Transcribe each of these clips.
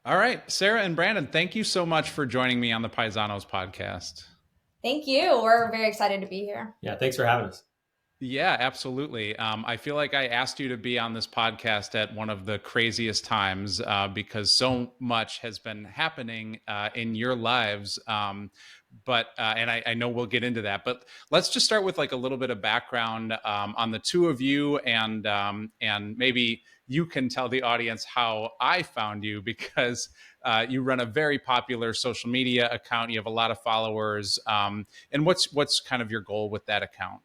All right, Sarah and Brandon, thank you so much for joining me on the Paesanos podcast. Thank you. We're very excited to be here. Yeah, thanks for having us. Yeah, absolutely. I feel like I asked you to be on this podcast at one of the craziest times because so much has been happening in your lives. And I know we'll get into that, but let's just start with like a little bit of background on the two of you, and maybe you can tell the audience how I found you because you run a very popular social media account. You have a lot of followers, and what's kind of your goal with that account?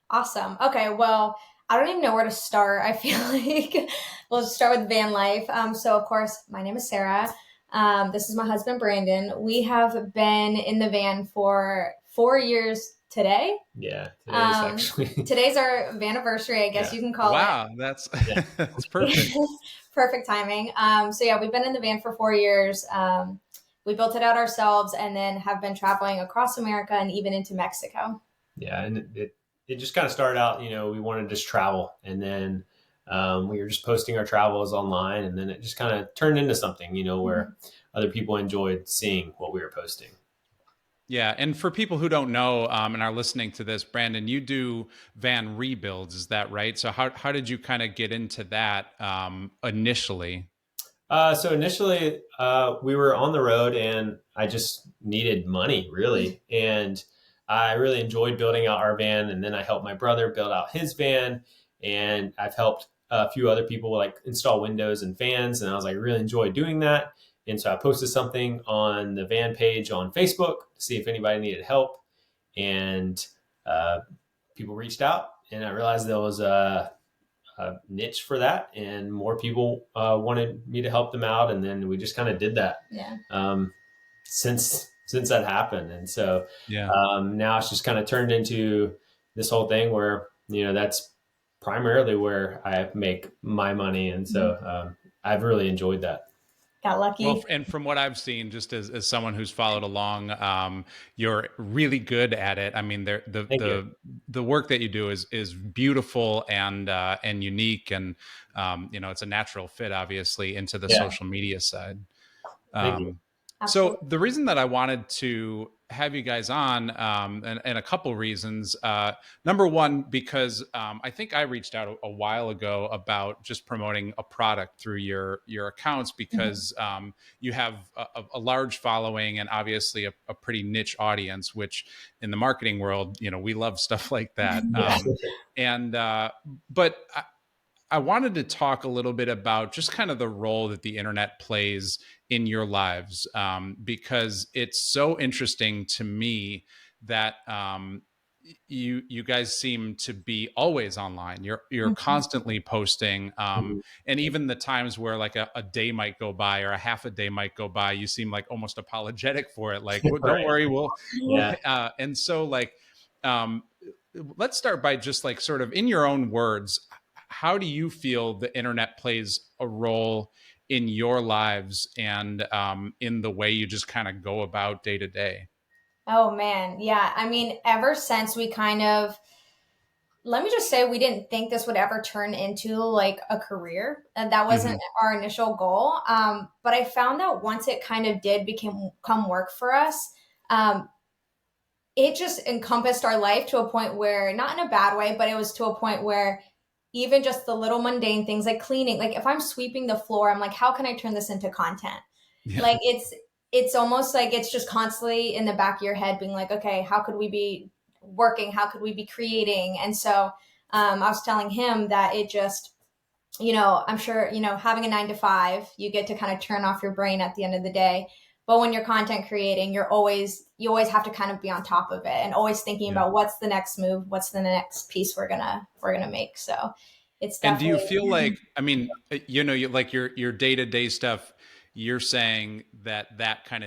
Awesome. Okay, well, I don't even know where to start. I feel like we'll just start with van life. So, of course, my name is Sarah. This is my husband, Brandon. We have been in the van for 4 years today. Yeah, today's actually. Today's our anniversary, I guess Yeah. you can call it. Wow, that's Yeah. that's perfect. Perfect timing. So, yeah, we've been in the van for 4 years. We built it out ourselves and then have been traveling across America and even into Mexico. Yeah, and it just kind of started out. We wanted to just travel, and then we were just posting our travels online, and then it just kind of turned into something. Where other people enjoyed seeing what we were posting. Yeah, and for people who don't know and are listening to this, Brandon, you do van rebuilds, is that right? So how did you kind of get into that initially? So initially, we were on the road, and I just needed money, really, and I really enjoyed building out our van. And then I helped my brother build out his van, and I've helped a few other people like install windows and fans. And I was like, really enjoy doing that. And so I posted something on the van page on Facebook to see if anybody needed help, and uh, people reached out, and I realized there was a niche for that, and more people wanted me to help them out, and then we just kind of did that. Yeah. Since that happened, and so Yeah. now it's just kind of turned into this whole thing where that's primarily where I make my money, and so I've really enjoyed that. Got Well, lucky. and from what I've seen, just as someone who's followed along, you're really good at it. I mean, the Thank you. the work that you do is beautiful and unique, and it's a natural fit, obviously, into the Yeah, social media side. thank you. Um, so Absolutely. the reason that I wanted to have you guys on, and a couple reasons. Number one, because I think I reached out a while ago about just promoting a product through your accounts Mhm. because you have a large following and obviously a pretty niche audience, which in the marketing world, we love stuff like that. Yeah. And but I wanted to talk a little bit about just kind of the role that the internet plays in your lives, because it's so interesting to me that you guys seem to be always online. You're Mhm. constantly posting, Mhm. and even the times where like a day might go by or a half a day might go by, you seem like almost apologetic for it. Like, well, don't Right. worry, we'll. Yeah. And so like, um, let's start by just like sort of in your own words, how do you feel the internet plays a role in your lives and in the way you just kind of go about day to day? Oh man, yeah. I mean, ever since we kind of, let me just say, we didn't think this would ever turn into like a career, and that wasn't Hmm. our initial goal. But I found that once it kind of did become come work for us, um, it just encompassed our life to a point where, not in a bad way, but it was to a point where even just the little mundane things like cleaning, like if I'm sweeping the floor, I'm like, how can I turn this into content? Yeah. Like it's almost like it's just constantly in the back of your head being like, okay, how could we be working? How could we be creating? And so I was telling him that it just, I'm sure, having a 9 to 5, you get to kind of turn off your brain at the end of the day. But when you're content creating, you always have to kind of be on top of it and always thinking Yeah. about what's the next move, what's the next piece we're gonna make. So it's And do you definitely. feel like, I mean, like your day to day stuff, you're saying that kind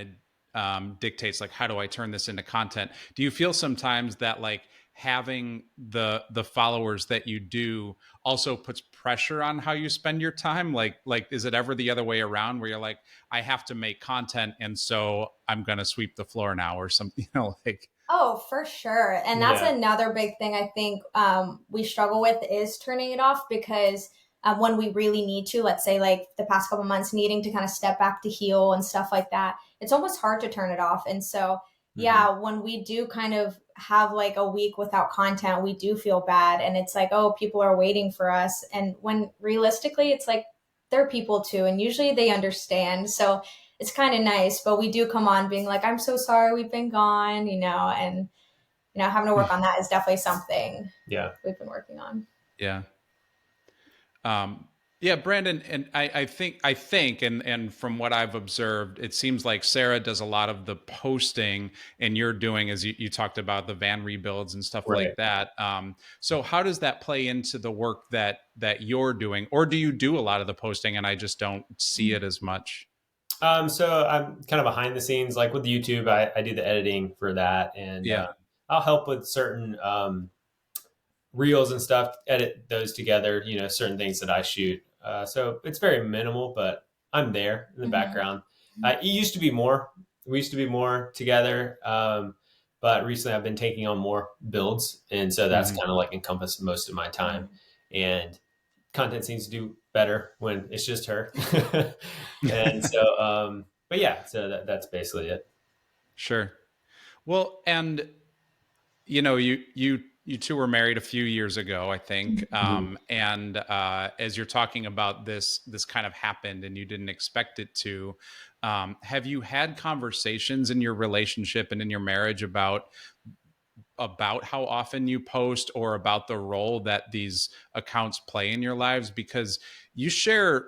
of dictates like, how do I turn this into content? Do you feel sometimes that like having the followers that you do also puts pressure on how you spend your time? Like, is it ever the other way around where you're like, I have to make content, and so I'm gonna sweep the floor now or something, like, Oh, for sure. And that's Yeah. another big thing I think we struggle with is turning it off because when we really need to, let's say like the past couple months, needing to kind of step back to heal and stuff like that, it's almost hard to turn it off. And so, yeah, when we do kind of have like a week without content, we do feel bad. And it's like, oh, people are waiting for us. And when realistically, it's like, they're people too. And usually they understand. So it's kind of nice, but we do come on being like, I'm so sorry we've been gone, and, having to work on that is definitely something we've been working on. Yeah. Yeah, Brandon, and I think, and from what I've observed, it seems like Sarah does a lot of the posting, and you're doing, as you talked about, the van rebuilds and stuff Right. like that. So how does that play into the work that you're doing, or do you do a lot of the posting and I just don't see it as much? So I'm kind of behind the scenes, like with YouTube, I do the editing for that, and Yeah. I'll help with certain reels and stuff, edit those together, certain things that I shoot. So it's very minimal, but I'm there in the background. It used to be more. We used to be more together, but recently I've been taking on more builds, and so that's kind of like encompassed most of my time. And content seems to do better when it's just her. And so, but yeah, so that's basically it. Sure. Well, and you two were married a few years ago, I think. And as you're talking about this kind of happened and you didn't expect it to, have you had conversations in your relationship and in your marriage about how often you post, or about the role that these accounts play in your lives? Because you share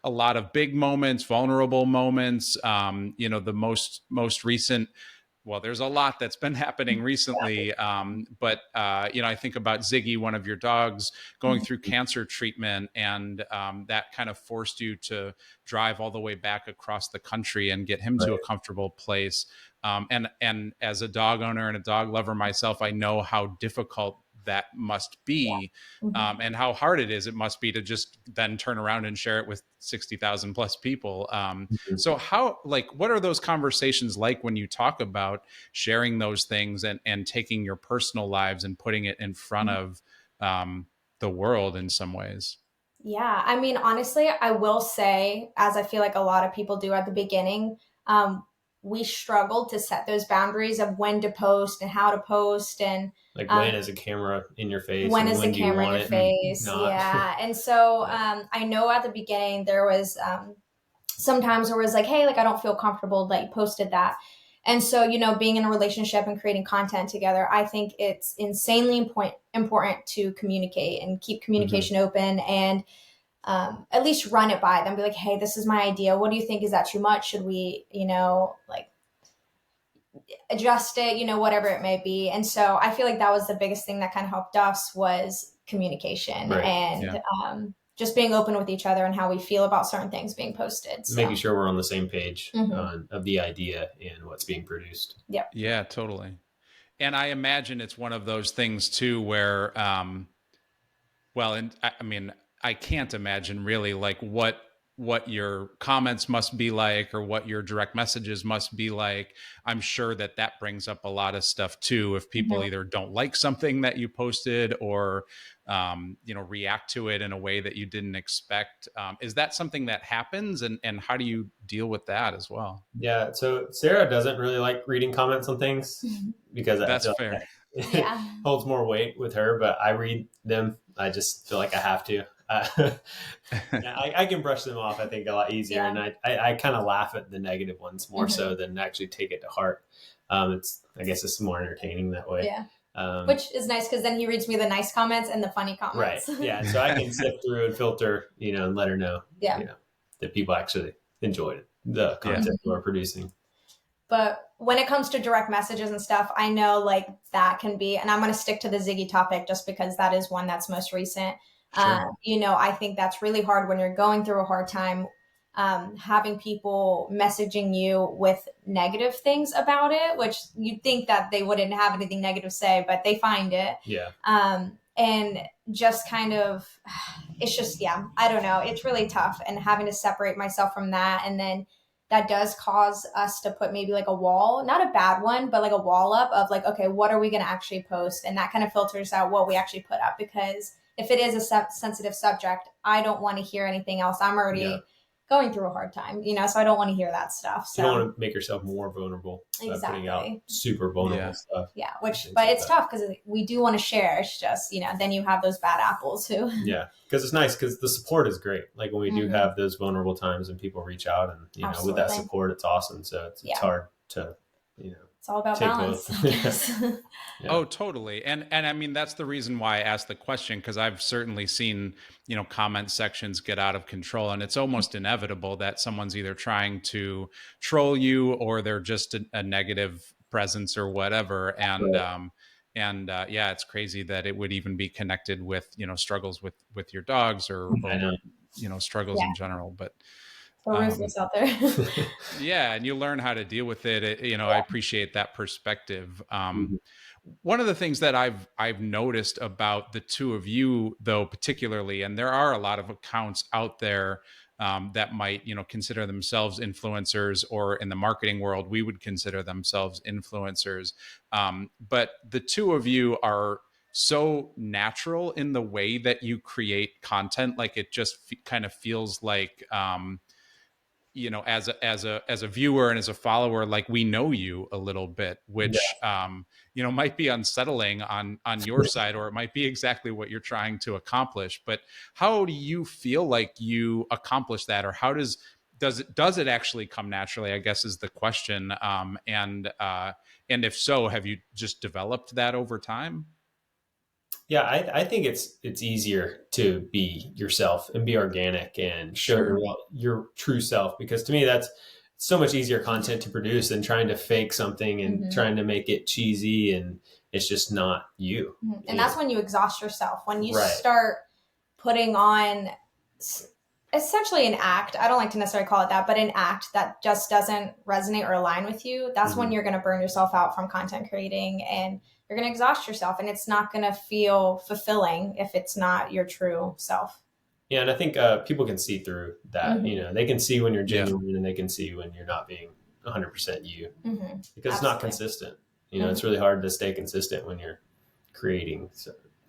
a lot of big moments, vulnerable moments. The most recent, well, there's a lot that's been happening recently. But I think about Ziggy, one of your dogs, going through cancer treatment, and that kind of forced you to drive all the way back across the country and get him to a comfortable place. And as a dog owner and a dog lover myself, I know how difficult that must be, and how hard it must be to just then turn around and share it with 60,000 plus people. So what are those conversations like when you talk about sharing those things and taking your personal lives and putting it in front of the world in some ways? Yeah, I mean, honestly, I will say, as I feel like a lot of people do at the beginning, we struggled to set those boundaries of when to post and how to post, and like when is a camera in your face? When is the camera in your face? Yeah, and so I know at the beginning there was sometimes where it was like, hey, like I don't feel comfortable that you posted that. And so, being in a relationship and creating content together, I think it's insanely important to communicate and keep communication open, and at least run it by them. Be like, hey, this is my idea. What do you think? Is that too much? Should we, like adjust it, whatever it may be. And so I feel like that was the biggest thing that kind of helped us was communication and just being open with each other and how we feel about certain things being posted. So. Making sure we're on the same page of the idea and what's being produced. Yep. Yeah, totally. And I imagine it's one of those things too, where, and I mean, I can't imagine really like what your comments must be like, or what your direct messages must be like. I'm sure that brings up a lot of stuff too. If people either don't like something that you posted, or, react to it in a way that you didn't expect. Is that something that happens, and how do you deal with that as well? Yeah. So Sarah doesn't really like reading comments on things because that's fair. It holds more weight with her, but I read them. I just feel like I have to. I can brush them off, I think, a lot easier. And I kind of laugh at the negative ones more so than actually take it to heart. I guess it's more entertaining that way. Yeah. Which is nice, because then he reads me the nice comments and the funny comments. Right. Yeah. So I can sift through and filter, and let her know, that people actually enjoyed the content we're producing. But when it comes to direct messages and stuff, I know like that can be, and I'm going to stick to the Ziggy topic just because that is one that's most recent. Sure. I think that's really hard when you're going through a hard time, having people messaging you with negative things about it, which you'd think that they wouldn't have anything negative to say, but they find it. Yeah. And just kind of, it's just, I don't know. It's really tough, and having to separate myself from that. And then that does cause us to put maybe like a wall, not a bad one, but like a wall up of like, okay, what are we going to actually post? And that kind of filters out what we actually put up, because if it is a sensitive subject, I don't want to hear anything else. I'm already going through a hard time, so I don't want to hear that stuff. So you don't want to make yourself more vulnerable by putting out super vulnerable stuff. Yeah, but it's tough because we do want to share. It's just, then you have those bad apples who. Yeah, because it's nice because the support is great. Like when we do have those vulnerable times and people reach out and, with that support, it's awesome. So it's hard to, it's all about balance. Oh, totally. And I mean, that's the reason why I asked the question, because I've certainly seen, comment sections get out of control, and it's almost inevitable that someone's either trying to troll you or they're just a negative presence or whatever. And, yeah, it's crazy that it would even be connected with, struggles with your dogs or struggles in general. But ruthless out there. Yeah, and you learn how to deal with it. I appreciate that perspective. One of the things that I've noticed about the two of you, though, particularly, and there are a lot of accounts out there that might, consider themselves influencers, or in the marketing world, we would consider themselves influencers. But the two of you are so natural in the way that you create content. Like it just kind of feels like, as a viewer and as a follower, like we know you a little bit, which might be unsettling on your side, or it might be exactly what you're trying to accomplish. But how do you feel like you accomplish that, or how does it actually come naturally, I guess, is the question. And if so, have you just developed that over time? Yeah, I think it's easier to be yourself and be organic and show your true self, because to me that's so much easier content to produce than trying to fake something and trying to make it cheesy, and it's just not you. And that's when you exhaust yourself. When you start putting on essentially an act, I don't like to necessarily call it that, but an act that just doesn't resonate or align with you, that's when you're going to burn yourself out from content creating, and you're going to exhaust yourself, and it's not going to feel fulfilling if it's not your true self. Yeah. And I think people can see through that, they can see when you're genuine and they can see when you're not being 100% you, because it's not consistent. It's really hard to stay consistent when you're creating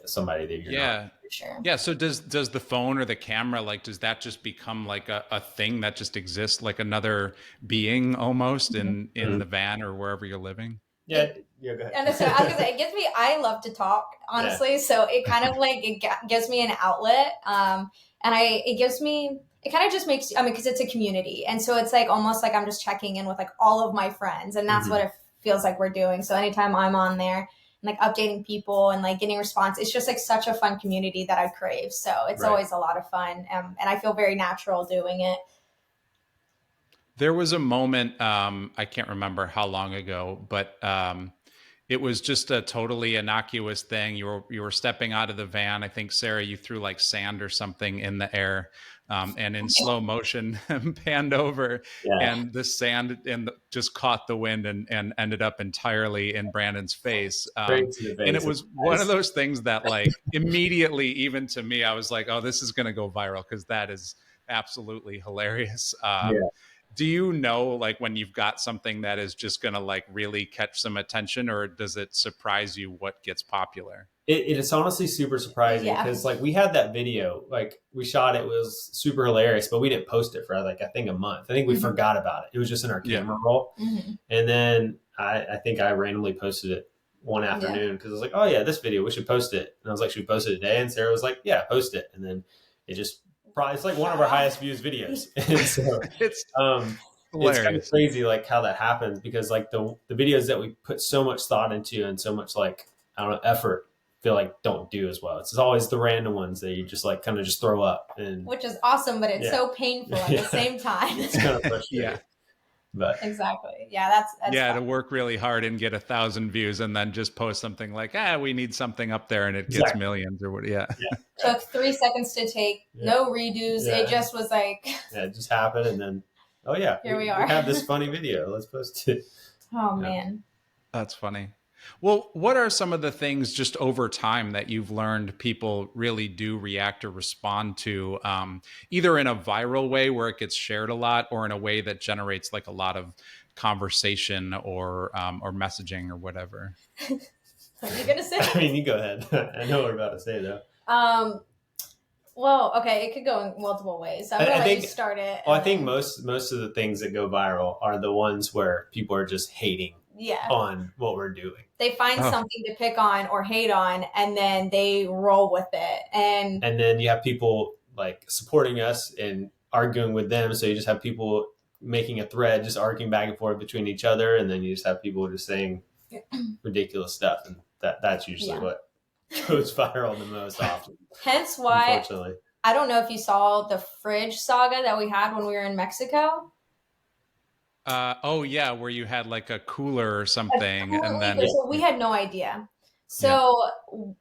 somebody that you're not. Sure. Yeah. So does the phone or the camera, like, does that just become like a thing that just exists, like another being almost in the van or wherever you're living? Yeah. Go ahead. And so I was gonna say, it gives me, I love to talk, honestly. Yeah. So it kind of like, it gives me an outlet. And it kind of just makes, because it's a community. And so it's like, almost like I'm just checking in with like all of my friends, and that's what it feels like we're doing. So anytime I'm on there and like updating people and like getting response, it's just like such a fun community that I crave. So it's always a lot of fun. And I feel very natural doing it. There was a moment, I can't remember how long ago, but it was just a totally innocuous thing. You were stepping out of the van. I think, Sarah, you threw like sand or something in the air, and in slow motion panned over, and the sand just caught the wind and ended up entirely in Brandon's face. And it was one of those things that, like, immediately, even to me, I was like, oh, this is going to go viral, because that is absolutely hilarious. Do you know, like, when you've got something that is just going to like really catch some attention, or does it surprise you what gets popular? It is honestly super surprising, because like we had that video, like we shot it, was super hilarious, but we didn't post it for like, I think a month. I think we forgot about it. It was just in our camera roll. And then I think I randomly posted it one afternoon, because I was like, oh yeah, this video, we should post it. And I was like, should we post it today? And Sarah was like, yeah, post it. And then it just, it's like one of our highest views videos. And so it's kind of crazy like how that happens, because like the videos that we put so much thought into and so much like, I don't know, effort, feel like don't do as well. It's always the random ones that you just like kind of just throw up, and which is awesome, but it's so painful at the same time. It's kind of frustrating. But exactly. Yeah, that's fun. To work really hard and get 1,000 views and then just post something like, we need something up there, and it gets millions or what. Took 3 seconds to take, no redos. It just was like, it just happened, and then here we are. We have this funny video, let's post it. Oh man, that's funny. Well, what are some of the things just over time that you've learned people really do react or respond to, either in a viral way where it gets shared a lot, or in a way that generates like a lot of conversation or messaging or whatever? What are you going to say? I mean, you go ahead. I know what we're about to say though. Um, well, okay, it could go in multiple ways. So I'm gonna I let you think, start it, well, I and think then most of the things that go viral are the ones where people are just hating yeah, on what we're doing. they find Oh, something to pick on or hate on, and then they roll with it. And And then you have people like supporting us and arguing with them. So you just have people making a thread, just arguing back and forth between each other. And then you just have people just saying ridiculous stuff. And that's usually yeah, what goes viral the most often, hence why unfortunately. I don't know if you saw the fridge saga that we had when we were in Mexico. oh yeah, where you had like a cooler or A something, and cooler then leaker. So we had no idea. yeah. So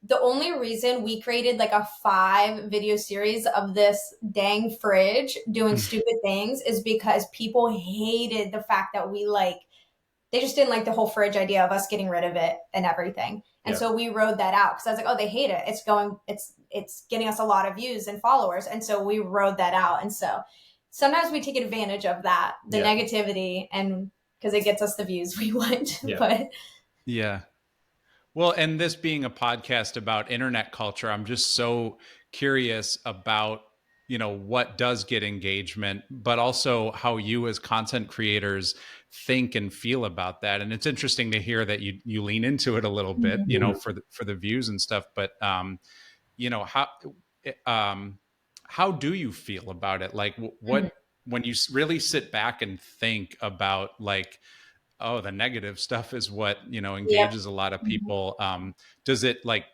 the only reason we created like a 5 video series of this dang fridge doing stupid things is because people hated the fact that we like they just didn't like the whole fridge idea of us getting rid of it and everything. And Yeah. so we rode that out because I was like, oh, they hate it. It's getting us a lot of views and followers. And so we rode that out. And so sometimes we take advantage of that, the Yeah. negativity, and because it gets us the views we want. Yeah. But Yeah. Well, and this being a podcast about internet culture, I'm just so curious about, what does get engagement, but also how you as content creators think and feel about that. And it's interesting to hear that you lean into it a little bit, Mhm. for the views and stuff. But you know, um how do you feel about it? Like Mhm. what when you really sit back and think about like, oh, the negative stuff is what Yep. engages a lot of Mhm. people. Does it like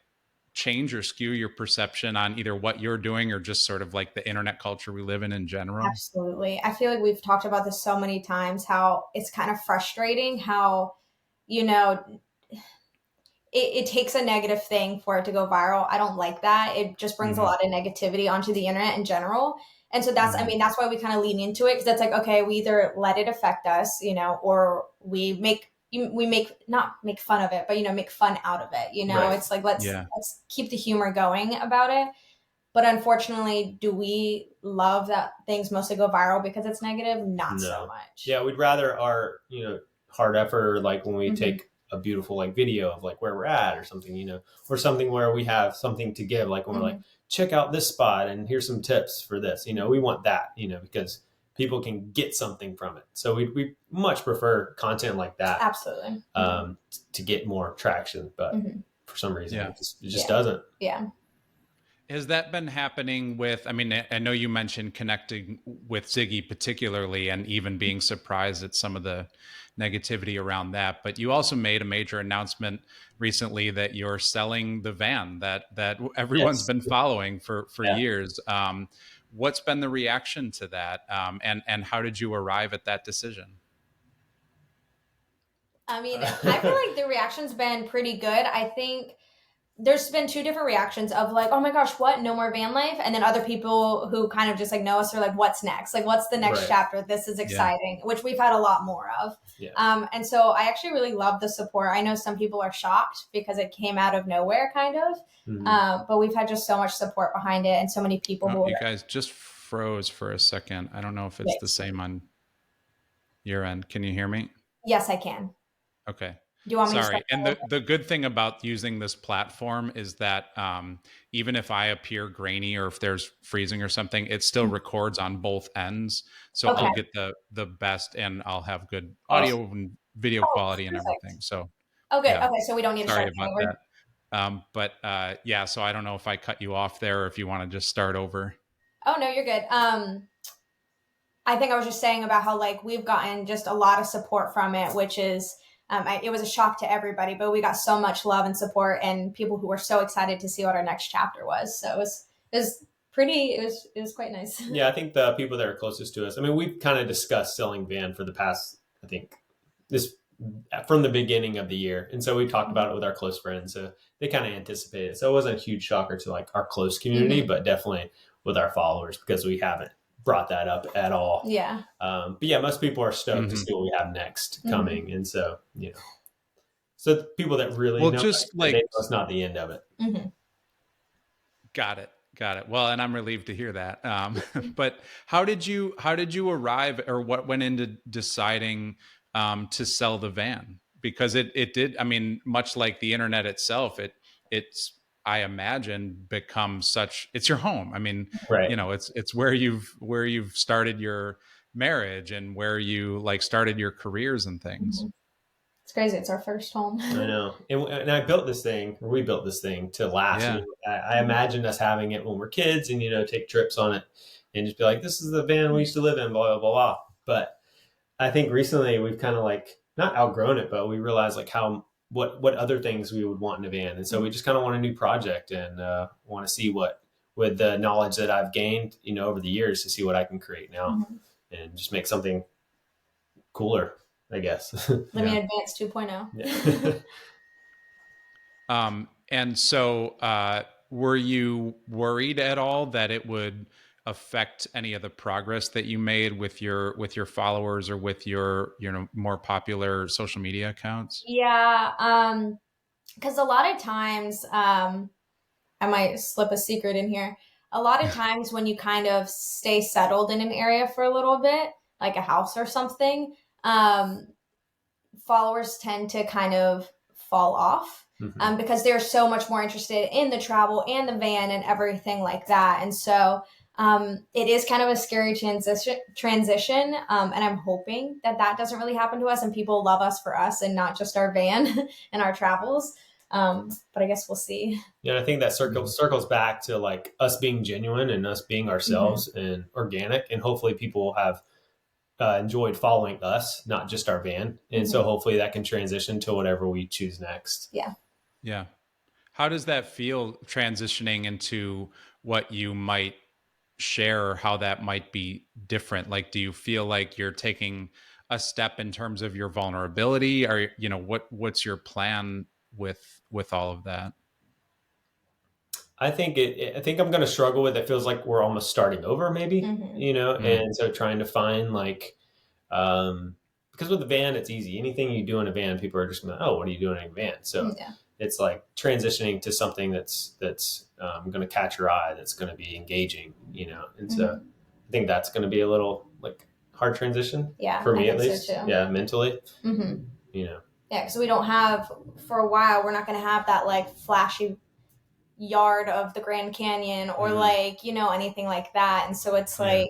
change or skew your perception on either what you're doing or just sort of like the internet culture we live in general? Absolutely. I feel like we've talked about this so many times how it's kind of frustrating how, you know, it takes a negative thing for it to go viral. I don't like that. It just brings a Hmm. lot of negativity onto the internet in general. And so I Hmm. mean, that's why we kind of lean into it because that's like, okay, we either let it affect us, or we make not make fun of it, but make fun out of it. Right. It's like let's Yeah. let's keep the humor going about it. But unfortunately, do we love that things mostly go viral because it's negative? Not so No. much. Yeah, we'd rather our, hard effort, like when we Hmm. take a beautiful like video of like where we're at or something, or something where we have something to give, like when we're like, Hmm. check out this spot and here's some tips for this, we want that, because people can get something from it. So we much prefer content like that, Absolutely. Hmm. to get more traction, but Hmm. for some reason Yeah. it just Yeah. doesn't. Yeah. Has that been happening with, I mean, I know you mentioned connecting with Ziggy particularly and even being surprised at some of the negativity around that, but you also made a major announcement recently that you're selling the van that everyone's Yes. been following for Yeah. years. What's been the reaction to that? And how did you arrive at that decision? I mean, I feel like the reaction's been pretty good. I think there's been 2 different reactions of like, oh my gosh, what? No more van life? And then other people who kind of just like know us are like, what's next? Like, what's the next Right. chapter? This is Yeah. exciting, which we've had a lot more of. Yeah. And so I actually really love the support. I know some people are shocked because it came out of nowhere, kind of. Mhm. But we've had just so much support behind it and so many people Oh, who you are, guys just froze for a second. I don't know if it's the yes, same on your end. Can you hear me? yes, I can. Okay. Do you want me to Sorry. start? And the good thing about using this platform is that even if I appear grainy or if there's freezing or something, it still records on both ends. So Okay. I'll get the best and I'll have good Awesome. audio and video Oh, quality and perfect. everything. So Okay. yeah, Okay. So we don't need to sorry start about over. that. But yeah, so I don't know if I cut you off there or if you want to just start over. Oh no, you're good. I think I was just saying about how like we've gotten just a lot of support from it, which is it was a shock to everybody, but we got so much love and support and people who were so excited to see what our next chapter was. So it was pretty. It was quite nice. Yeah, I think the people that are closest to us. I mean, we've kind of discussed selling van for the past, I think, this from the beginning of the year, and so we talked about it with our close friends. So they kind of anticipated it. So it wasn't a huge shocker to like our close community, Mhm. but definitely with our followers because we haven't brought that up at all. Yeah. But yeah, most people are stoked to Hmm. see what we have next Mhm. coming, and so so the people that really Well, know, just they like, know it's not the end of it. Mhm. got it. Got it. Well, and I'm relieved to hear that. But how did you arrive, or what went into deciding to sell the van? Because it did. I mean, much like the internet itself, it's I imagine becomes it's your home. I mean, Right. it's where you've started your marriage and where you like started your careers and things. Mhm. It's crazy. It's our first home. I know. And I built this thing, or we built this thing to last. Yeah. I imagined us having it when we're kids and, take trips on it and just be like, this is the van we used to live in, blah, blah, blah, blah. But I think recently we've kind of like not outgrown it, but we realized like what other things we would want in a van. And so we just kind of want a new project and want to see with the knowledge that I've gained, over the years to see what I can create now and just make something cooler, I guess. Living Advanced 2.0. Yeah. And so, were you worried at all that it would affect any of the progress that you made with your followers or with your more popular social media accounts? Yeah, because a lot of times, I might slip a secret in here. A lot of times when you kind of stay settled in an area for a little bit, like a house or something, um, followers tend to kind of fall off because they're so much more interested in the travel and the van and everything like that. And so it is kind of a scary transition. And I'm hoping that doesn't really happen to us and people love us for us and not just our van and our travels. But I guess we'll see. Yeah, I think that circles back to like us being genuine and us being ourselves and organic, and hopefully people will have enjoyed following us, not just our van. And so hopefully that can transition to whatever we choose next. Yeah. Yeah. How does that feel transitioning into what you might share, or how that might be different? Like, do you feel like you're taking a step in terms of your vulnerability, or what's your plan with all of that? I think I'm going to struggle with it. Feels like we're almost starting over, maybe, and so trying to find like, because with the van, it's easy. Anything you do in a van, people are just like, oh, what are you doing in a van? So it's like transitioning to something that's going to catch your eye, that's going to be engaging, and so I think that's going to be a little like hard transition for me, at least. So yeah, mentally, Yeah, because we don't have, for a while, we're not going to have that like flashy yard of the Grand Canyon or like, anything like that. And so it's like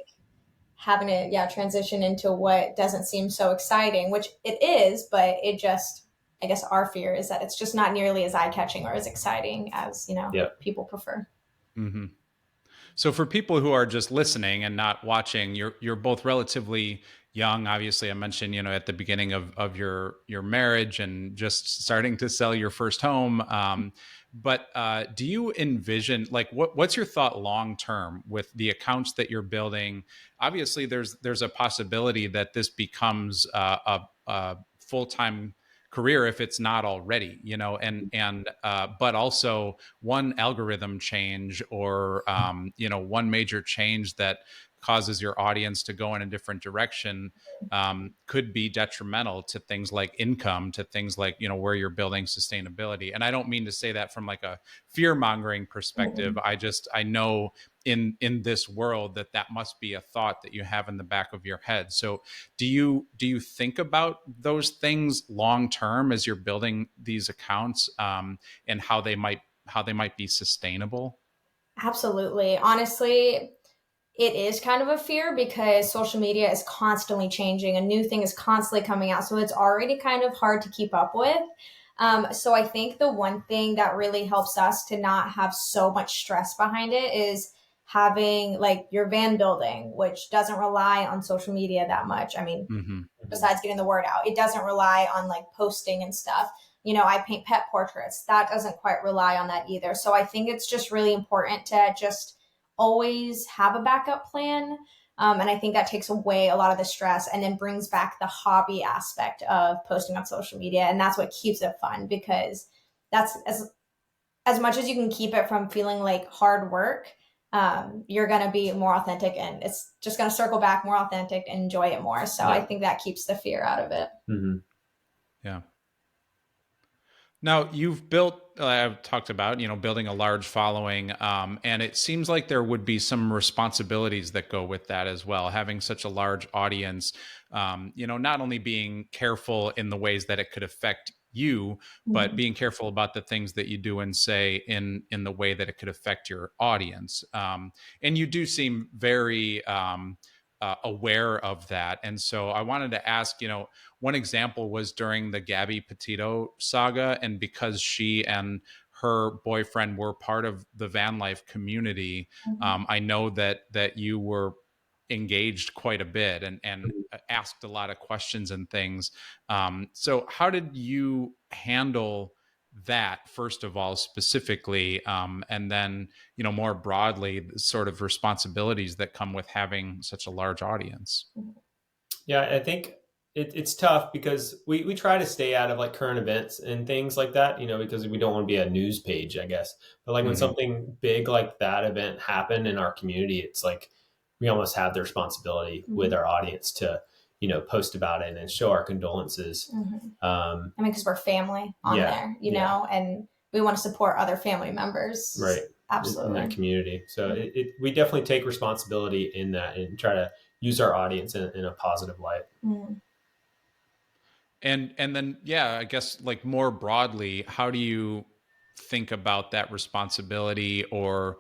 having to, transition into what doesn't seem so exciting, which it is, but it just, I guess our fear is that it's just not nearly as eye-catching or as exciting as, people prefer. Mm-hmm. So for people who are just listening and not watching, you're both relatively young. Obviously, I mentioned, at the beginning of your marriage and just starting to sell your first home. But do you envision, like, what's your thought long term with the accounts that you're building? Obviously, there's a possibility that this becomes a full-time career if it's not already, and but also one algorithm change or one major change that causes your audience to go in a different direction could be detrimental to things like income, to things like, where you're building sustainability. And I don't mean to say that from like a fear mongering perspective. I know in this world that must be a thought that you have in the back of your head. So do you think about those things long term as you're building these accounts, and how they might be sustainable? Absolutely. Honestly, it is kind of a fear because social media is constantly changing. A new thing is constantly coming out. So it's already kind of hard to keep up with. So I think the one thing that really helps us to not have so much stress behind it is having like your van building, which doesn't rely on social media that much. I mean, besides getting the word out, it doesn't rely on like posting and stuff. I paint pet portraits. That doesn't quite rely on that either. So I think it's just really important to just always have a backup plan. And I think that takes away a lot of the stress and then brings back the hobby aspect of posting on social media. And that's what keeps it fun, because that's as much as you can keep it from feeling like hard work, you're going to be more authentic and it's just going to circle back more authentic and enjoy it more. So I think that keeps the fear out of it. Yeah. Now you've built, I've talked about, building a large following, and it seems like there would be some responsibilities that go with that as well. Having such a large audience, not only being careful in the ways that it could affect you, but being careful about the things that you do and say in the way that it could affect your audience. And you do seem very aware of that. And so I wanted to ask, one example was during the Gabby Petito saga, and because she and her boyfriend were part of the van life community, I know that you were engaged quite a bit and asked a lot of questions and things. So how did you handle that, first of all, specifically, and then more broadly, the sort of responsibilities that come with having such a large audience? Yeah, I think it's tough because we try to stay out of like current events and things like that, because we don't want to be a news page, I guess. But like when Mm-hmm. something big like that event happened in our community, it's like we almost have the responsibility with our audience to, post about it and show our condolences. I mean, because we're family on there, and we want to support other family members. Right. Absolutely. In that community. So we definitely take responsibility in that and try to use our audience in a positive light. And then, yeah, I guess like more broadly, how do you think about that responsibility, or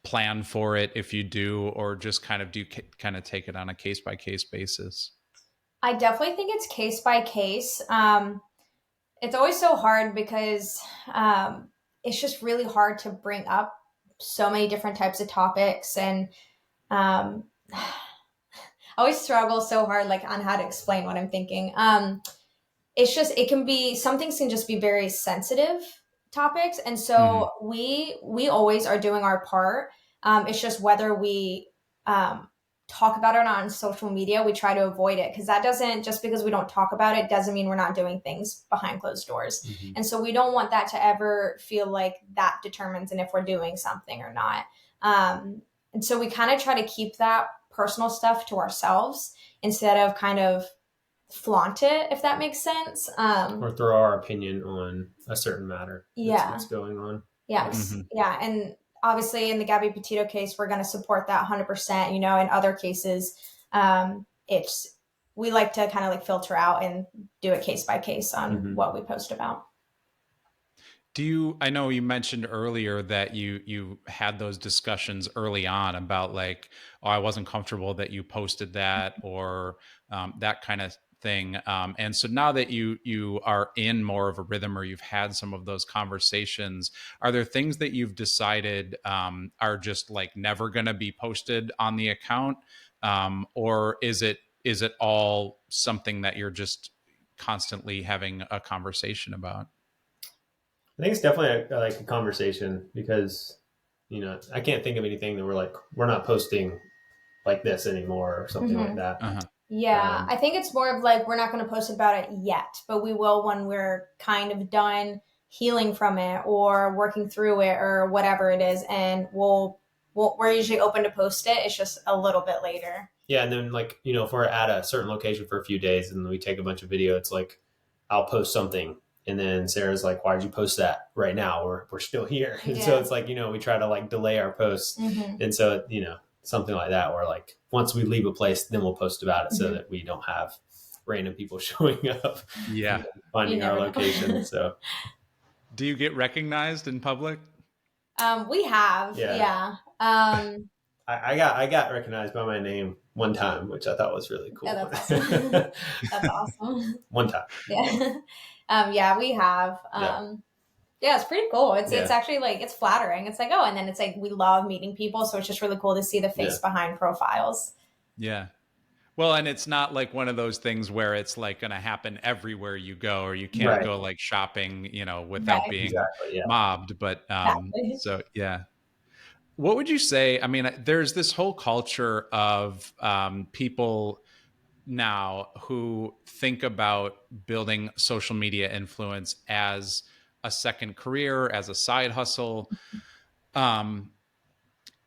plan for it if you do, or just kind of kind of take it on a case by case basis? I definitely think it's case by case. It's always so hard because it's just really hard to bring up so many different types of topics, and um, I always struggle so hard like on how to explain what I'm thinking. It's just it can be some things can just be very sensitive topics, and so we always are doing our part. It's just whether we talk about it or not on social media, we try to avoid it, because that doesn't, just because we don't talk about it doesn't mean we're not doing things behind closed doors. And so we don't want that to ever feel like that determines and if we're doing something or not. And so we kind of try to keep that personal stuff to ourselves instead of kind of flaunt it, if that makes sense. Or throw our opinion on a certain matter. What's going on. Yes. Yeah. And obviously in the Gabby Petito case, we're going to support that 100%. In other cases, it's, we like to kind of like filter out and do it case by case on what we post about. I know you mentioned earlier that you had those discussions early on about like, oh, I wasn't comfortable that you posted that, or that kind of thing. And so now that you are in more of a rhythm, or you've had some of those conversations, are there things that you've decided are just like never going to be posted on the account? Or is it all something that you're just constantly having a conversation about? I think it's definitely like a conversation, because, I can't think of anything that we're not posting like this anymore or something like that. Yeah, I think it's more of like, we're not going to post about it yet, but we will when we're kind of done healing from it or working through it or whatever it is. And we're usually open to post it. It's just a little bit later. Yeah. And then like, if we're at a certain location for a few days and we take a bunch of video, it's like, I'll post something. And then Sarah's like, why did you post that right now? We're still here. And so it's like, we try to like delay our posts. And so, something like that, where like once we leave a place, then we'll post about it so that we don't have random people showing up, finding our location. So do you get recognized in public? We have. Yeah. I got recognized by my name one time, which I thought was really cool. Yeah, that's awesome. That's awesome. One time. Yeah. We have. Yeah, it's pretty cool. It's actually like, it's flattering. It's like, oh, and then it's like, we love meeting people. So it's just really cool to see the face behind profiles. Yeah. Well, and it's not like one of those things where it's like going to happen everywhere you go, or you can't go like shopping, without being mobbed. But so, yeah. What would you say? I mean, there's this whole culture of people now who think about building social media influence as a second career, as a side hustle.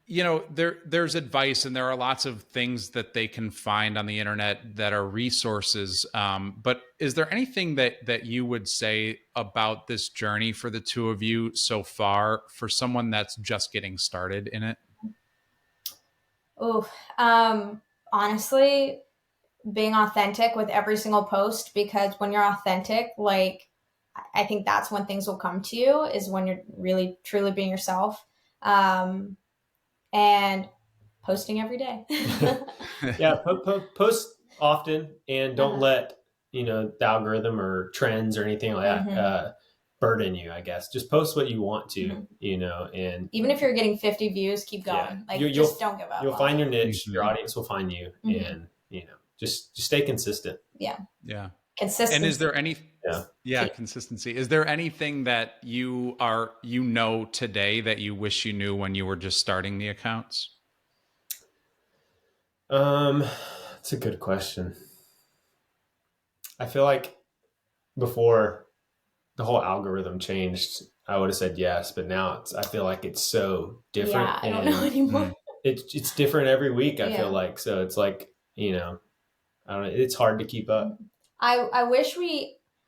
There's advice, and there are lots of things that they can find on the internet that are resources. But is there anything that you would say about this journey for the two of you so far, for someone that's just getting started in it? Oh, honestly, being authentic with every single post, because when you're authentic, like I think that's when things will come to you, is when you're really truly being yourself. And posting every day. Yeah, post often, and don't Uh-huh. let the algorithm or trends or anything like that burden you. I guess just post what you want to, and Even if you're getting 50 views, keep yeah, going. Like, just don't give up. you'll find your niche. Your Mhm. audience will find you, and just stay consistent. Yeah. Yeah. And is Consistency. there any, Yeah. yeah, consistency. Is there anything that you know today that you wish you knew when you were just starting the accounts? That's a good question. I feel like before the whole algorithm changed, I would have said yes, but now I feel like it's so different, Yeah, I don't know and anymore. it's different every week. I feel Yeah. like, so it's like, I don't know. It's hard to keep up. I wish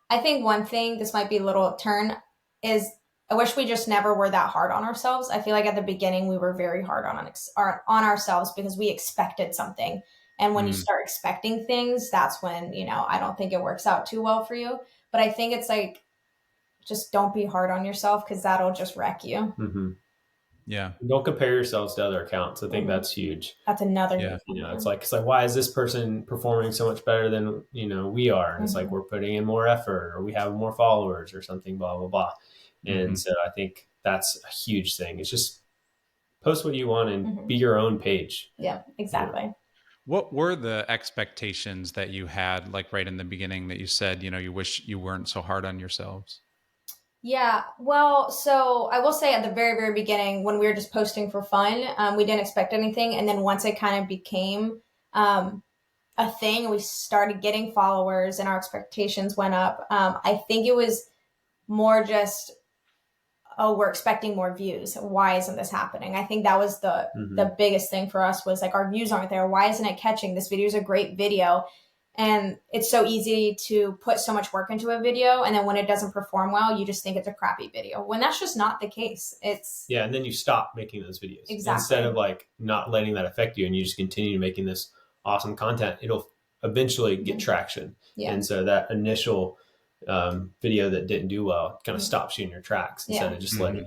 I think one thing, this might be a little turn, is I wish we just never were that hard on ourselves. I feel like at the beginning we were very hard on ourselves because we expected something. And when you Mm. start expecting things, that's when, I don't think it works out too well for you. But I think it's like, just don't be hard on yourself, because that'll just wreck you. Mm-hmm. Yeah. Don't compare yourselves to other accounts. I think Mhm. that's huge. That's another Yeah. huge one. It's like, why is this person performing so much better than we are? And it's like, Mhm. we're putting in more effort, or we have more followers, or something, blah blah blah. And Mhm. so I think that's a huge thing. It's just post what you want and Mhm. be your own page. Yeah, exactly. What were the expectations that you had, like right in the beginning, that you said, you wish you weren't so hard on yourselves? Yeah, well, so I will say at the very, very beginning, when we were just posting for fun, we didn't expect anything. And then once it kind of became a thing, we started getting followers and our expectations went up. I think it was more just, oh, we're expecting more views. Why isn't this happening? I think that was the Mm-hmm. the biggest thing for us, was like, our views aren't there. Why isn't it catching? This video is a great video. And it's so easy to put so much work into a video, and then when it doesn't perform well, you just think it's a crappy video, when that's just not the case. Yeah, and then you stop making those videos Exactly. instead of like not letting that affect you, and you just continue making this awesome content. It'll eventually get traction. Yeah. And so that initial video that didn't do well kind of stops you in your tracks instead of just letting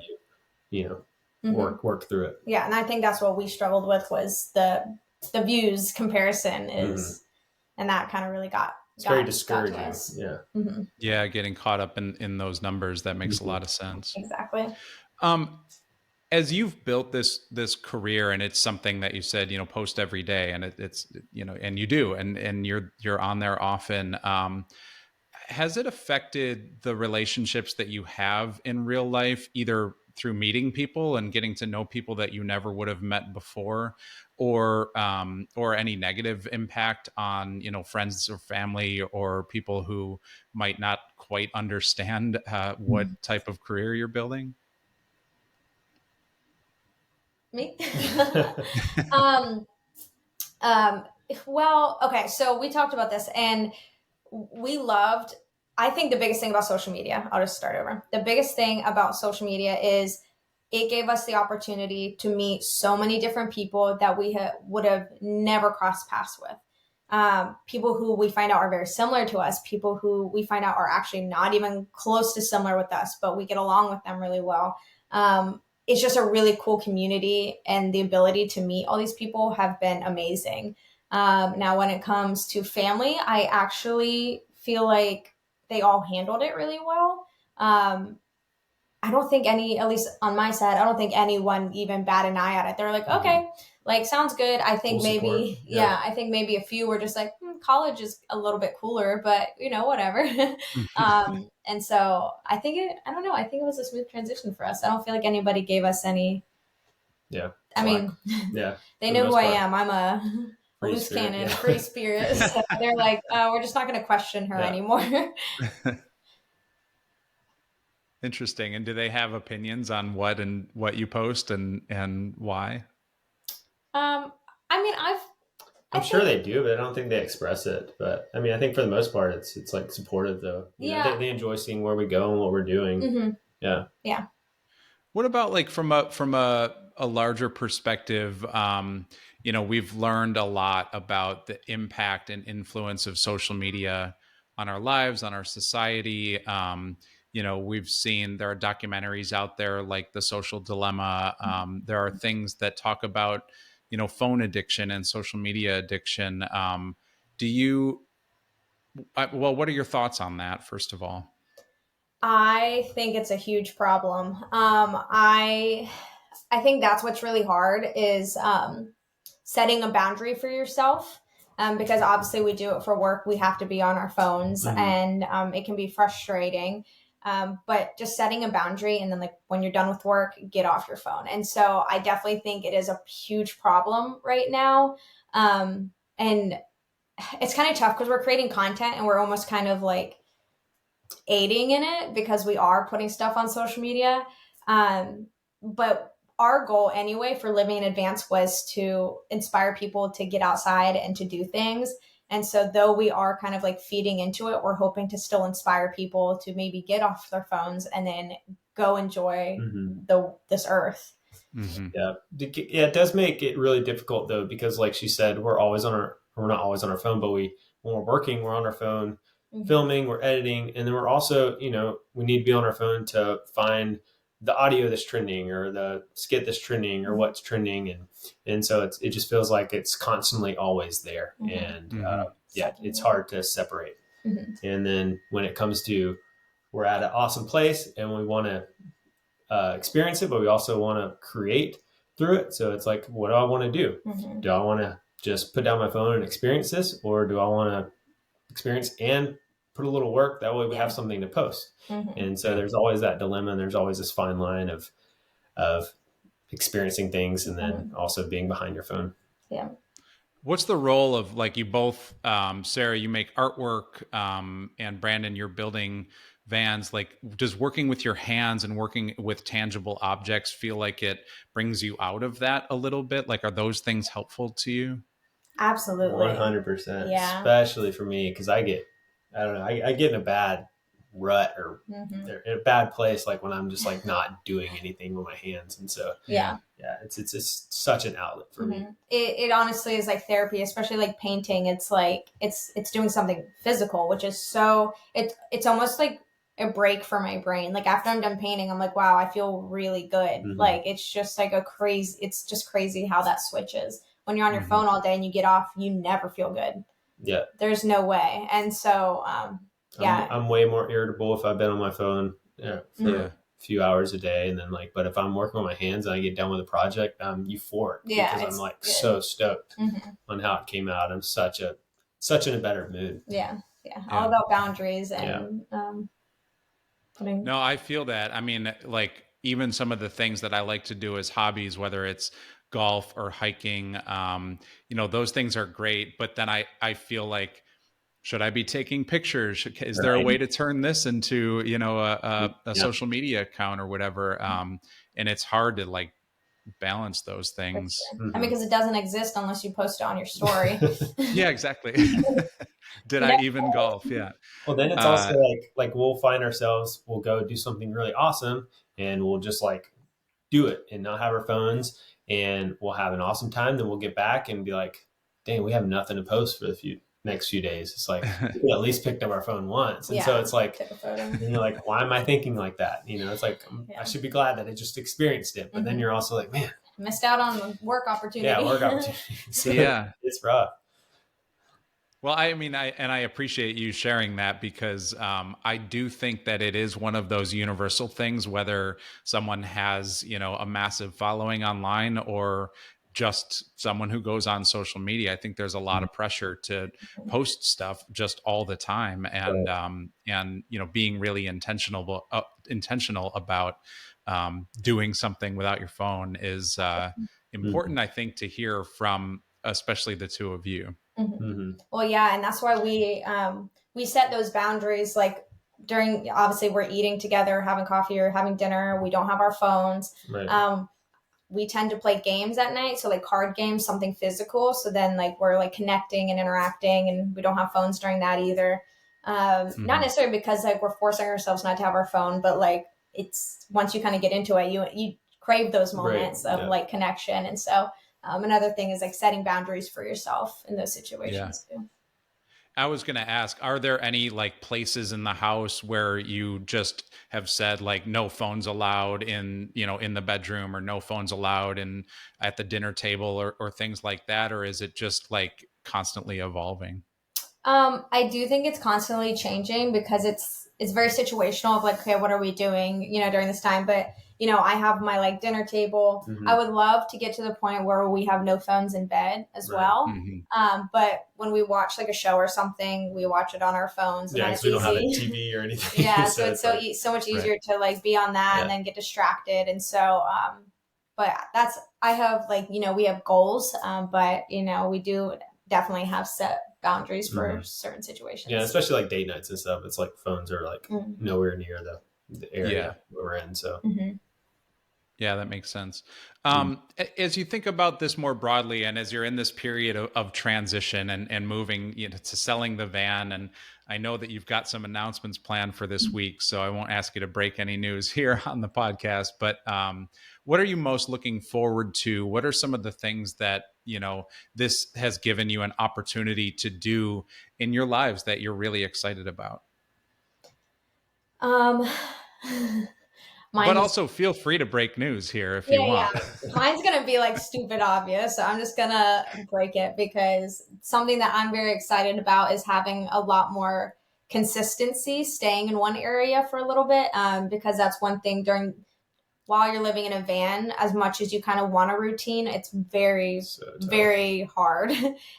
you work through it. Yeah, and I think that's what we struggled with, was the views comparison is, and that kind of really got very discouraging. Yeah. Yeah, getting caught up in those numbers, that makes a lot of sense. Exactly. As you've built this career, and it's something that you said, post every day, and it's and you do, and you're on there often. Has it affected the relationships that you have in real life, either through meeting people and getting to know people that you never would have met before, or any negative impact on friends or family, or people who might not quite understand what type of career you're building? Me? um, um, well, okay, so we talked about this, and we loved, I think the biggest thing about social media, I'll just start over. The biggest thing about social media is it gave us the opportunity to meet so many different people that we would have never crossed paths with. People who we find out are very similar to us, people who we find out are actually not even close to similar with us, but we get along with them really well. It's just a really cool community, and the ability to meet all these people have been amazing. Now, when it comes to family, I actually feel like they all handled it really well. I don't think any, at least on my side, I don't think anyone even bat an eye at it. They're like, okay, like, sounds good. I think Full support. maybe, I think maybe a few were just like, college is a little bit cooler, but whatever. And so I don't know. I think it was a smooth transition for us. I don't feel like anybody gave us any. Yeah. I mean, yeah, they know who I am. I'm a free loose spirit, cannon, yeah. free spirit. So they're like, we're just not going to question her anymore. Interesting. And do they have opinions on what you post and why? I mean, I'm sure they do, but I don't think they express it. But I mean, I think for the most part, it's like supportive, though. They enjoy seeing where we go and what we're doing. Yeah. What about, like, from a larger perspective? we've learned a lot about the impact and influence of social media on our lives, on our society. We've seen there are documentaries out there like The Social Dilemma. There are things that talk about, phone addiction and social media addiction. Do you, well, what are your thoughts on that, first of all? I think it's a huge problem. I think that's what's really hard is setting a boundary for yourself. Because obviously we do it for work, we have to be on our phones, and it can be frustrating. But just setting a boundary, and then like when you're done with work, get off your phone. And so I definitely think it is a huge problem right now. And it's kind of tough because we're creating content and we're almost kind of like aiding in it because we are putting stuff on social media. But our goal anyway for Living in Advance was to inspire people to get outside and to do things. And so though we are kind of like feeding into it, we're hoping to still inspire people to maybe get off their phones and then go enjoy this earth. Yeah. Yeah. It does make it really difficult though, because like she said, we're not always on our phone, but when we're working, we're on our phone, filming, we're editing. And then we're also, we need to be on our phone to find the audio that's trending or the skit that's trending or what's trending. And so it just feels like it's constantly always there. And it's hard to separate. And then when it comes to, we're at an awesome place and we want to experience it, but we also want to create through it. So it's like, what do I want to do? Do I want to just put down my phone and experience this, or do I want to experience and put a little work? That way we have something to post. And so there's always that dilemma, and there's always this fine line of experiencing things and then also being behind your phone. Yeah. What's the role of, like, you both, Sarah, you make artwork, and Brandon, you're building vans. Like, does working with your hands and working with tangible objects feel like it brings you out of that a little bit? Like, are those things helpful to you? Absolutely. 100%. Yeah. Especially for me, because I get in a bad rut or in a bad place, like when I'm just like not doing anything with my hands. And so it's just such an outlet for me. It honestly is like therapy, especially like painting. It's like it's doing something physical, which is so it's almost like a break for my brain. Like after I'm done painting, I'm like, wow, I feel really good. Like it's just like it's just crazy how that switches. When you're on your phone all day and you get off, you never feel good. Yeah. There's no way. And so I'm way more irritable if I've been on my phone for a few hours a day. And then but if I'm working with my hands and I get done with a project, I'm euphoric because I'm like so stoked on how it came out. I'm such in a better mood. Yeah. All about boundaries and No, I feel that. I mean, like, even some of the things that I like to do as hobbies, whether it's golf or hiking, those things are great. But then I feel like, should I be taking pictures? Is there a way to turn this into, a social media account or whatever? And it's hard to like balance those things. I mean, because it doesn't exist unless you post it on your story. Yeah, exactly. Did I even golf? Yeah. Well, then it's also like we'll find ourselves, we'll go do something really awesome and we'll just like do it and not have our phones, and we'll have an awesome time. Then we'll get back and be like, dang, we have nothing to post for the next few days. It's like, we at least picked up our phone once. And so it's like, and you're like, why am I thinking like that? It's like, I should be glad that I just experienced it. But then you're also like, man, missed out on the work opportunity. Yeah, work opportunity. So it's rough. Well, I mean, I appreciate you sharing that, because I do think that it is one of those universal things, whether someone has, a massive following online or just someone who goes on social media. I think there's a lot of pressure to post stuff just all the time, and being really intentional about doing something without your phone is important, I think, to hear from, especially the two of you. Well, yeah, and that's why we set those boundaries. Like during, obviously, we're eating together, having coffee or having dinner. We don't have our phones. Right. We tend to play games at night, so like card games, something physical. So then like we're like connecting and interacting, and we don't have phones during that either. Not necessarily because like we're forcing ourselves not to have our phone, but like it's once you kind of get into it, you crave those moments of like connection, and so another thing is like setting boundaries for yourself in those Yeah. situations too. I was going to ask, are there any like places in the house where you just have said like no phones allowed in, in the bedroom, or no phones allowed in at the dinner table, or things like that? Or is it just like constantly evolving? I do think it's constantly changing because it's very situational of like, okay, what are we doing, during this time? But I have my like dinner table. I would love to get to the point where we have no phones in bed as Right. well. Mhm. But when we watch like a show or something, we watch it on our phones, and Yeah, then because it's we don't have a easy. TV or anything. Yeah, So so it's so so much Right. easier to like be on that and Yeah. then get distracted. And so, but that's I have like we have goals, but we do definitely have set boundaries for certain situations. Yeah, especially like date nights and stuff. It's like phones are like nowhere near the area we're in. So Yeah, that makes sense. As you think about this more broadly, and as you're in this period of transition and moving, to selling the van, and I know that you've got some announcements planned for this week, so I won't ask you to break any news here on the podcast. But what are you most looking forward to? What are some of the things that this has given you an opportunity to do in your lives that you're really excited about? Um, But mine's also feel free to break news here if you yeah, yeah. want. Mine's gonna be like stupid obvious, so I'm just gonna break it because something that I'm very excited about is having a lot more consistency, staying in one area for a little bit. Because that's one thing while you're living in a van, as much as you kind of want a routine, it's very, very hard.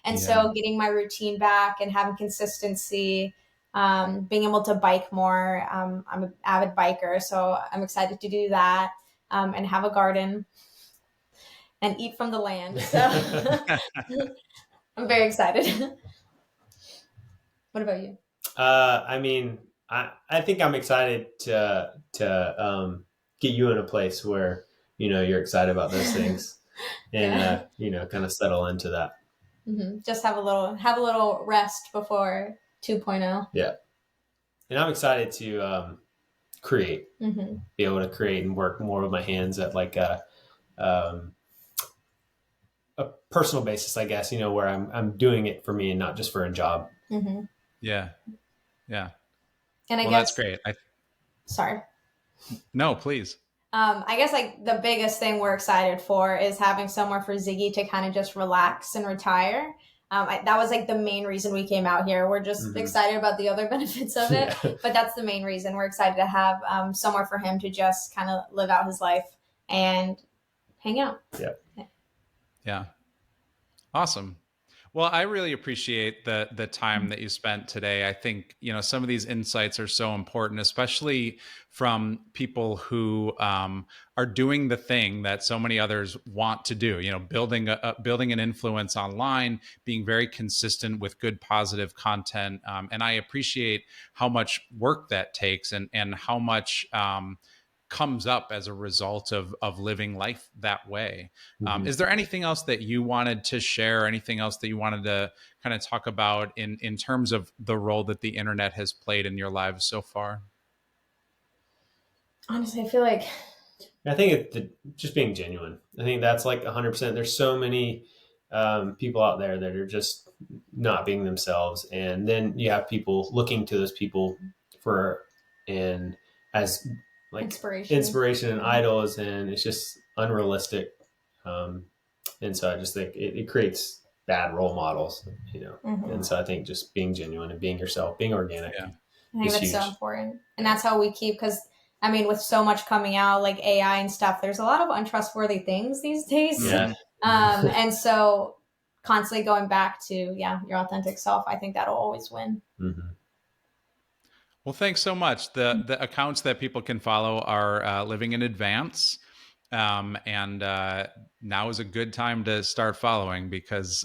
And so getting my routine back and having consistency, being able to bike more. I'm an avid biker, so I'm excited to do that, and have a garden and eat from the land. So I'm very excited. What about you? I mean, I think I'm excited to get you in a place where you're excited about those things, and kind of settle into that. Just have a little rest before 2.0. Yeah, and I'm excited to create, be able to create and work more with my hands at like um, a personal basis, I guess. Where I'm doing it for me and not just for a job. Yeah. Yeah. And I Well, guess, that's great. sorry. No, please. I guess like the biggest thing we're excited for is having somewhere for Ziggy to kind of just relax and retire. That was like the main reason we came out here. We're just excited about the other benefits of it, but that's the main reason. We're excited to have somewhere for him to just kind of live out his life and hang out. Yeah. Awesome. Well, I really appreciate the time that you spent today. I think some of these insights are so important, especially from people who are doing the thing that so many others want to do. Building an influence online, being very consistent with good, positive content, and I appreciate how much work that takes, and how much comes up as a result of living life that way. Is there anything else that you wanted to share, anything else that you wanted to kind of talk about in terms of the role that the internet has played in your lives so far? Honestly, I feel like I think just being genuine. I think that's like 100%. There's so many people out there that are just not being themselves, and then you have people looking to those people and as like inspiration and idols, and it's just unrealistic. And so I just think it creates bad role models, And so I think just being genuine and being yourself, being organic. Yeah. I think that's so important. And that's how we keep, because I mean, with so much coming out, like AI and stuff, there's a lot of untrustworthy things these days. Yeah. And so constantly going back to, your authentic self, I think that'll always win. Well, thanks so much. The accounts that people can follow are Living in Advance. And now is a good time to start following, because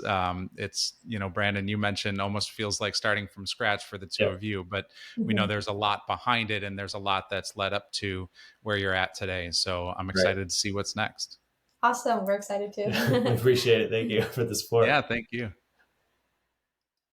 it's, Brandon, you mentioned almost feels like starting from scratch for the two of you, but we know there's a lot behind it, and there's a lot that's led up to where you're at today. So I'm excited to see what's next. Awesome. We're excited too. We appreciate it. Thank you for the support. Yeah, thank you.